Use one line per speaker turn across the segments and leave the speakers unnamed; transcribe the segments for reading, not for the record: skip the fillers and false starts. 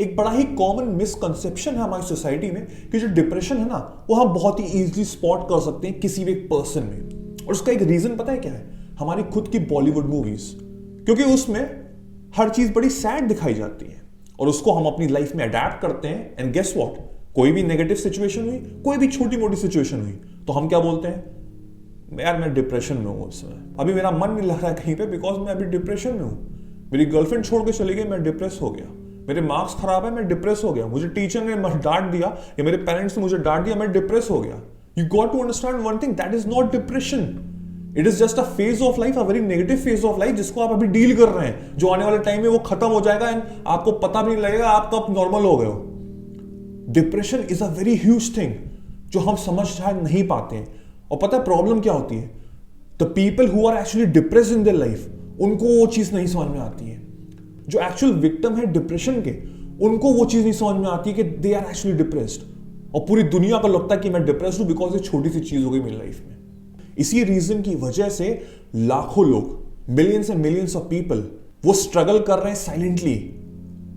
एक बड़ा ही common misconception है हमारी सोसाइटी में कि जो डिप्रेशन है ना वो हम बहुत ही इजीली स्पॉट कर सकते हैं किसी भी एक पर्सन में। और उसका एक रीजन पता है क्या है? हमारी खुद की बॉलीवुड मूवीज, क्योंकि उसमें हर चीज बड़ी सैड दिखाई जाती है और उसको हम अपनी लाइफ में अडेप्ट करते हैं। एंड गेस व्हाट, कोई भी नेगेटिव सिचुएशन हुई, कोई भी छोटी मोटी सिचुएशन हुई तो हम क्या बोलते हैं? यार मैं डिप्रेशन में हूं, इस समय अभी मेरा मन नहीं लग रहा है कहीं पे बिकॉज मैं अभी डिप्रेशन में हूं। मेरी गर्लफ्रेंड छोड़ के चली गई, मैं डिप्रेस हो गया। मेरे मार्क्स खराब है, मैं डिप्रेस हो गया। मुझे टीचर ने डांट दिया या मेरे पेरेंट्स ने मुझे डांट दिया, मैं डिप्रेस हो गया। You got to understand one thing, that is not depression. It is just a phase of life, a very negative phase of life जिसको आप अभी डील कर रहे हैं, जो आने वाले टाइम में वो खत्म हो जाएगा एंड आपको पता भी नहीं लगेगा आप कब नॉर्मल हो गए हो। Depression is a very huge thing जो हम समझ शायद नहीं पाते हैं। और पता है प्रॉब्लम क्या होती है? The people who are actually depressed in their life, उनको वो चीज नहीं समझ में आती है। जो एक्चुअल विक्टिम है डिप्रेशन के, उनको वो चीज नहीं समझ में आती कि दे आर एक्चुअली डिप्रेस्ड। और पूरी दुनिया को लगता है कि मैं डिप्रेस्ड हूं बिकॉज ये छोटी सी चीज हो गई मेरी लाइफ में। इसी रीजन की वजह से लाखों लोग, millions and millions of people, वो स्ट्रगल कर रहे हैं साइलेंटली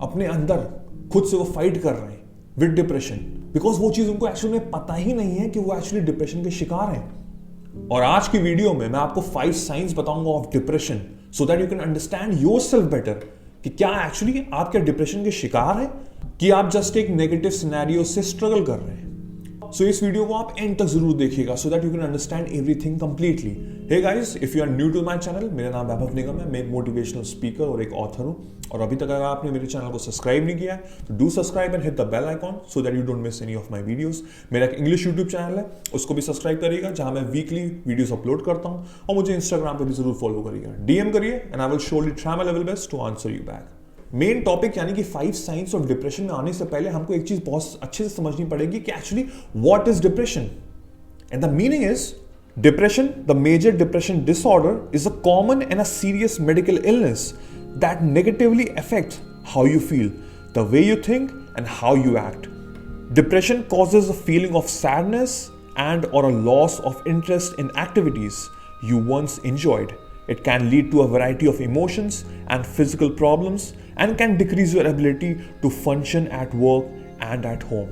अपने अंदर, खुद से वो फाइट कर रहे हैं विद डिप्रेशन, बिकॉज वो चीज उनको एक्चुअली में पता ही नहीं है कि वो एक्चुअली डिप्रेशन के शिकार हैं। और आज की वीडियो में मैं आपको 5 साइंस बताऊंगा of depression so that you can understand yourself better कि क्या एक्चुअली आप क्या डिप्रेशन के शिकार हैं कि आप जस्ट एक नेगेटिव सिनेरियो से स्ट्रगल कर रहे हैं। सो इस वीडियो को आप एंड तक जरूर देखिएगा so that you can understand everything completely. Hey guys, if you are new to my channel, मेरा नाम वैभव निगम है, मैं एक मोटिवेशनल स्पीकर और एक ऑथर हूं। और अभी तक अगर आपने मेरे चैनल को सब्सक्राइब नहीं किया है तो do subscribe and hit the bell icon so that you don't miss any of my videos. मेरा एक इंग्लिश यूट्यूब चैनल है, उसको भी सब्सक्राइब करिएगा जहां मैं वीकली वीडियोस अपलोड करता हूं। और मुझे इंस्टाग्राम पे भी जरूर फॉलो करिएगा, डीएम करिए and I will surely try my level best to answer you back. Main topic यानी कि 5 साइंस ऑफ डिप्रेशन में आने से पहले हमको एक चीज बहुत अच्छे से समझनी पड़ेगी कि actually what is depression. And the meaning is depression, the major depression disorder is a common and a serious medical illness that negatively affects how you feel, the way you think, and how you act. Depression causes a feeling of sadness and or a loss of interest in activities you once enjoyed. It can lead to a variety of emotions and physical problems and can decrease your ability to function at work and at home.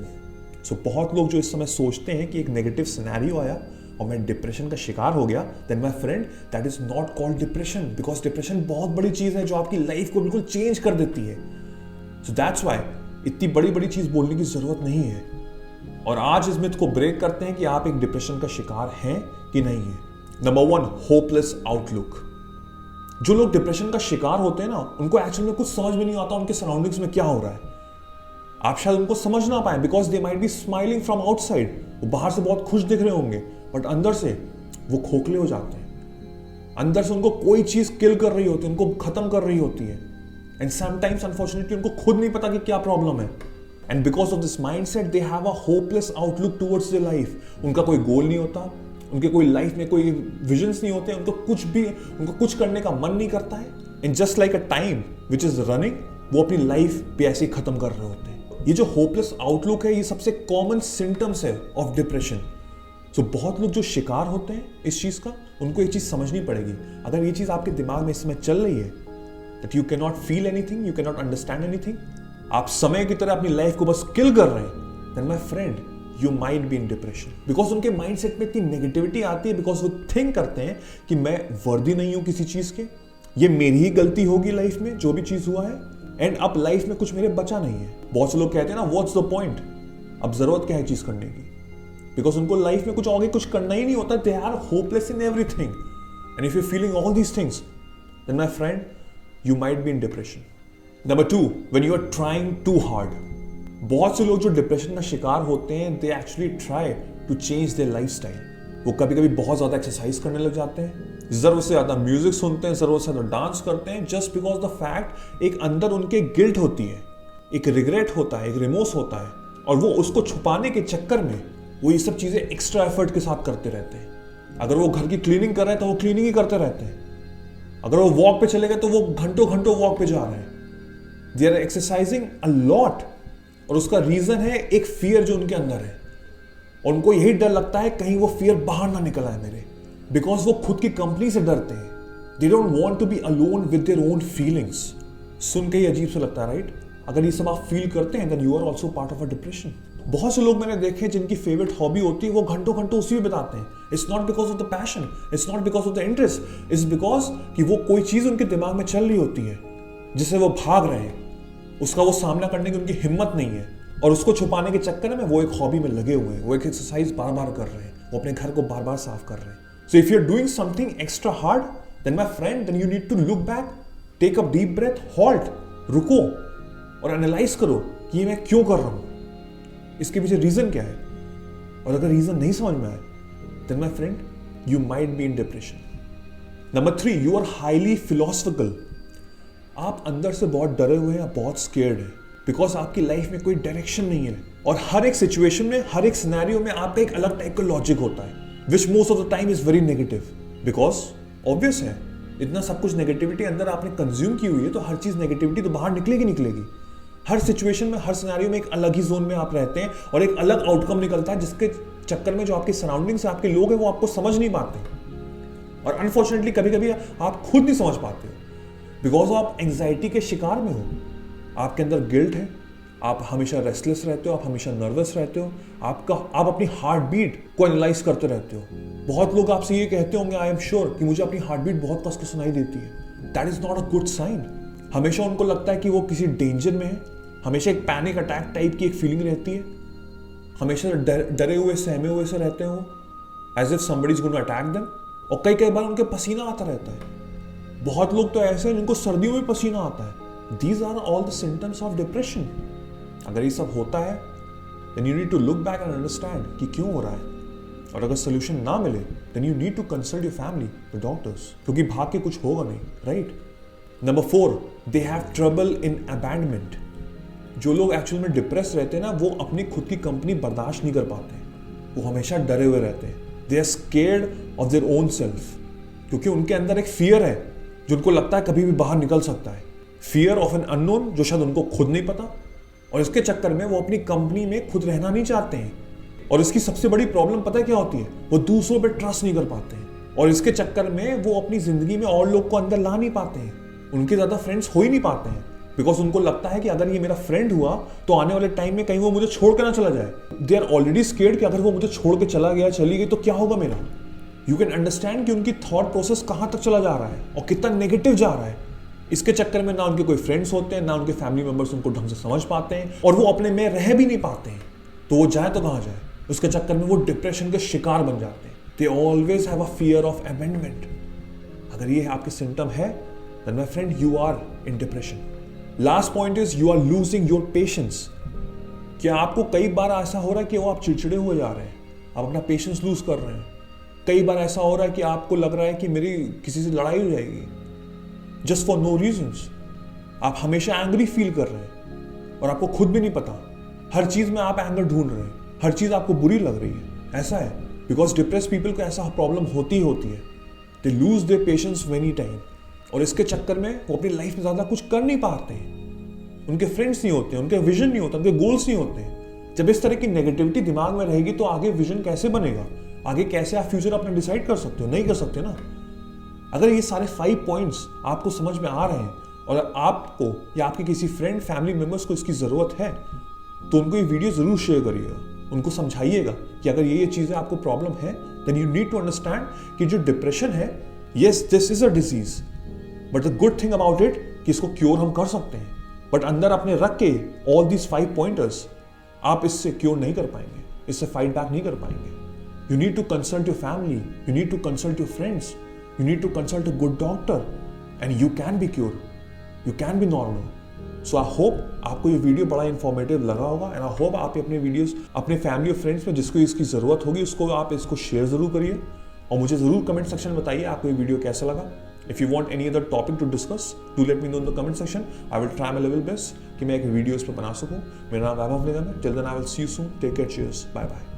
So बहुत लोग जो इस समय सोचते हैं कि एक negative scenario आया और मैं डिप्रेशन का शिकार हो गया, then my friend that is not called depression, because depression बहुत बड़ी चीज है जो आपकी लाइफ को बिल्कुल चेंज कर देती है। सो दैट्स व्हाई इतनी बड़ी बड़ी चीज बोलने की जरूरत नहीं है। और आज इस मिथ को ब्रेक करते हैं कि आप एक डिप्रेशन का शिकार हैं कि नहीं है। Number 1, hopeless outlook. जो लोग डिप्रेशन का शिकार होते हैं ना, उनको एक्चुअली में कुछ समझ में नहीं आता उनके सराउंडिंग्स में क्या हो रहा है। आप शायद उनको समझ ना पाए because they might be smiling from outside, वो बाहर से बहुत खुश दिख रहे होंगे बट अंदर से वो खोखले हो जाते हैं। अंदर से उनको कोई चीज किल कर रही होती है, उनको खत्म कर रही होती है। एंड समटाइम्स अनफॉर्चुनेटली उनको खुद नहीं पता कि क्या प्रॉब्लम है। And because of this mindset they have a hopeless outlook towards their life. उनका कोई गोल नहीं होता, उनके कोई लाइफ में कोई विजन्स नहीं होते, उनको कुछ करने का मन नहीं करता है। And just like a time which is running, वो अपनी लाइफ पे ऐसे ही खत्म कर रहे होते हैं। ये जो होपलेस आउटलुक है, ये सबसे कॉमन सिम्टम्स है ऑफ डिप्रेशन। सो बहुत लोग जो शिकार होते हैं इस चीज का, उनको एक चीज समझनी पड़ेगी। अगर ये चीज आपके दिमाग में इस समय चल रही है that you can not feel anything, you can not understand anything, आप समय की तरह अपनी लाइफ को बस किल कर रहे हैं, then my friend you might be in depression. Because उनके माइंडसेट में इतनी नेगेटिविटी आती है, बिकॉज वो थिंक करते हैं कि मैं वर्दी नहीं हूं किसी चीज के, ये मेरी ही गलती होगी लाइफ में जो भी चीज हुआ है, एंड अब लाइफ में कुछ मेरे बचा नहीं है। बहुत से लोग कहते हैं ना, व्हाट्स द पॉइंट, अब जरूरत क्या है चीज करने की, बिकॉज उनको लाइफ में कुछ आगे कुछ करना ही नहीं होता। They are hopeless in everything. And if you feeling all these things, then my friend you might be in depression. Number 2, when you are trying too hard. बहुत से लोग जो डिप्रेशन का शिकार होते हैं, they actually try to change their lifestyle. वो कभी कभी बहुत ज्यादा एक्सरसाइज करने लग जाते हैं, जरूरत से ज्यादा म्यूजिक सुनते हैं, जरूरत से ज्यादा डांस करते हैं, जस्ट बिकॉज द फैक्ट एक अंदर उनके गिल्ट होती है, एक रिग्रेट होता है, एक रिमोर्स होता है, और वो उसको छुपाने के चक्कर में वो ये सब चीजें एक्स्ट्रा एफर्ट के साथ करते रहते हैं। अगर वो घर की क्लीनिंग कर रहे हैं तो वो क्लीनिंग ही करते रहते हैं। अगर वो वॉक पे चले गए तो वो घंटों घंटों वॉक पे जा रहे हैं। They are exercising a lot, और उसका रीजन है एक फियर जो उनके अंदर है। और उनको यही डर लगता है कहीं वो फियर बाहर ना निकल आए मेरे, बिकॉज वो खुद की कंपनी से डरते हैं। They don't want to be alone with their own feelings. सुन के ही अजीब सा लगता है, राइट? अगर ये सब आप फील करते हैं, then you are also part of a depression. बहुत से लोग मैंने देखे जिनकी फेवरेट हॉबी होती है, वो घंटों घंटों उसी में बिताते हैं। It's not because of the passion, it's not because of the interest, it's because कि वो कोई चीज उनके दिमाग में चल रही होती है जिससे वो भाग रहे हैं, उसका वो सामना करने की उनकी हिम्मत नहीं है, और उसको छुपाने के चक्कर में वो एक हॉबी में लगे हुए हैं, वो एक एक्सरसाइज बार बार कर रहे हैं, वो अपने घर को बार बार साफ कर रहे हैं। So if you are doing something extra hard, then my friend, then you need to look back, take a deep breath, halt, रुको और एनालाइज करो कि ये मैं क्यों कर रहा हूं, इसके पीछे रीजन क्या है। और अगर रीजन नहीं समझ में आए, then my friend, you might be in depression. Number 3, you are highly philosophical. आप अंदर से बहुत डरे हुए हैं, बहुत स्केर्ड है, बिकॉज आपकी लाइफ में कोई डायरेक्शन नहीं है, और हर एक सिचुएशन में, हर एक सिनेरियो में आपका एक अलग टाइप का लॉजिक होता है, which most of the time is very negative. Because obvious है, इतना सब कुछ नेगेटिविटी अंदर आपने कंज्यूम की हुई है, तो हर चीज नेगेटिविटी तो बाहर निकलेगी। हर सिचुएशन में, हर सिनेरियो में एक अलग ही जोन में आप रहते हैं, और एक अलग आउटकम निकलता है, जिसके चक्कर में जो आपके सराउंडिंग से आपके लोग हैं वो आपको समझ नहीं पाते, और अनफॉर्चुनेटली कभी कभी आप खुद नहीं समझ पाते हो, बिकॉज आप एंग्जाइटी के शिकार में हो, आपके अंदर गिल्ट है, आप हमेशा रेस्टलेस रहते हो, आप हमेशा नर्वस रहते हो, आप अपनी हार्ट बीट को एनालाइज करते रहते हो। बहुत लोग आपसे ये कहते होंगे, आई एम श्योर, कि मुझे अपनी हार्ट बीट बहुत कस के सुनाई देती है। That is not a good sign. हमेशा उनको लगता है कि वो किसी डेंजर में है, हमेशा एक पैनिक अटैक टाइप की एक फीलिंग रहती है, हमेशा डरे हुए सहमे हुए से रहते हो, as if somebody is going to attack them, और कई बार उनके पसीना आता रहता है। बहुत लोग तो ऐसे हैं जिनको सर्दियों में पसीना आता है। These are all the symptoms of depression. अगर ये सब होता है, then you need to look back and understand कि क्यों हो रहा है, और अगर सोल्यूशन ना मिले, then you need to consult your family, the doctors, क्योंकि भाग के कुछ होगा नहीं, right. Number 4, they have trouble in abandonment. जो लोग एक्चुअल में डिप्रेस रहते हैं ना, वो अपनी खुद की कंपनी बर्दाश्त नहीं कर पाते, वो हमेशा डरे हुए रहते हैं। They are scared of their own self, क्योंकि उनके अंदर एक फियर है जो उनको लगता है कभी भी बाहर निकल सकता है। फियर ऑफ एन अननोन, जो शायद उनको खुद नहीं पता, और इसके चक्कर में वो अपनी कंपनी में खुद रहना नहीं चाहते हैं। और इसकी सबसे बड़ी प्रॉब्लम पता है क्या होती है? वो दूसरों पे ट्रस्ट नहीं कर पाते हैं, और इसके चक्कर में वो अपनी जिंदगी में और लोग को अंदर ला नहीं पाते हैं, उनके ज्यादा फ्रेंड्स हो ही नहीं पाते हैं, बिकॉज उनको लगता है कि अगर ये मेरा फ्रेंड हुआ तो आने वाले टाइम में कहीं वो मुझे छोड़ कर ना चला जाए। दे आर ऑलरेडी स्केर्ड कि अगर वो मुझे छोड़ के चला गया, चली गई, तो क्या होगा मेरा। यू कैन अंडरस्टैंड कि उनकी थॉट प्रोसेस कहां तक चला जा रहा है और कितना नेगेटिव जा रहा है। इसके चक्कर में ना उनके कोई फ्रेंड्स होते हैं, ना उनके फैमिली मेंबर्स उनको ढंग से समझ पाते हैं, और वो अपने में रह भी नहीं पाते हैं, तो वो जाए तो कहां जाए। उसके चक्कर में वो डिप्रेशन के शिकार बन जाते हैं। They always have a fear of abandonment. अगर ये आपके सिम्टम है, then my friend, you are in depression. Last point is you are losing your patience. क्या आपको कई बार ऐसा हो रहा है कि वो आप चिड़चिड़े हुए जा रहे हैं, आप अपना पेशेंस लूज कर रहे हैं। कई बार ऐसा हो रहा है कि आपको लग रहा है कि मेरी किसी से लड़ाई हो जाएगी, जस्ट फॉर नो रीजंस। आप हमेशा एंग्री फील कर रहे हैं और आपको खुद भी नहीं पता, हर चीज में आप एंगर ढूंढ रहे हैं, हर चीज आपको बुरी लग रही है। ऐसा है बिकॉज डिप्रेस पीपल को ऐसा प्रॉब्लम होती है। They lose their patience many time, और इसके चक्कर में वो अपनी लाइफ में ज्यादा कुछ कर नहीं पाते हैं। उनके फ्रेंड्स नहीं होते, उनके विजन नहीं होता, उनके गोल्स नहीं होते। जब इस तरह की नेगेटिविटी दिमाग में रहेगी तो आगे विजन कैसे बनेगा, आगे कैसे आप फ्यूचर अपना डिसाइड कर सकते हो? नहीं कर सकते ना। अगर ये सारे 5 पॉइंट्स आपको समझ में आ रहे हैं और आपको या आपके किसी फ्रेंड फैमिली मेंबर्स को इसकी जरूरत है, तो उनको ये वीडियो जरूर शेयर करिएगा, उनको समझाइएगा कि अगर ये चीजें आपको प्रॉब्लम है, then you need to understand कि जो डिप्रेशन है, yes this is a disease, but the good thing about it कि इसको क्योर हम कर सकते हैं। बट अंदर अपने रख के ऑल दीज 5 पॉइंटर्स आप इससे क्योर नहीं कर पाएंगे, इससे फाइट बैक नहीं कर पाएंगे। You need to consult your family, you need to consult your friends, you need to consult a good doctor, and you can be cured, you can be normal. So I hope आपको ये video बड़ा informative लगा होगा, and I hope आप अपने videos अपने family और friends में जिसको इसकी ज़रूरत होगी उसको आप इसको शेयर ज़रूर करिए, और मुझे ज़रूर कमेंट सेक्शन में बताइए आपको ये वीडियो कैसा लगा। If you want any other topic to discuss, do let me know in the comment section. I will try my level best कि मैं एक वीडियो इस पर बना सकूँ। मेरा नाम वैभव निगम है। Till then I will see you soon. Take care. Cheers. Bye bye.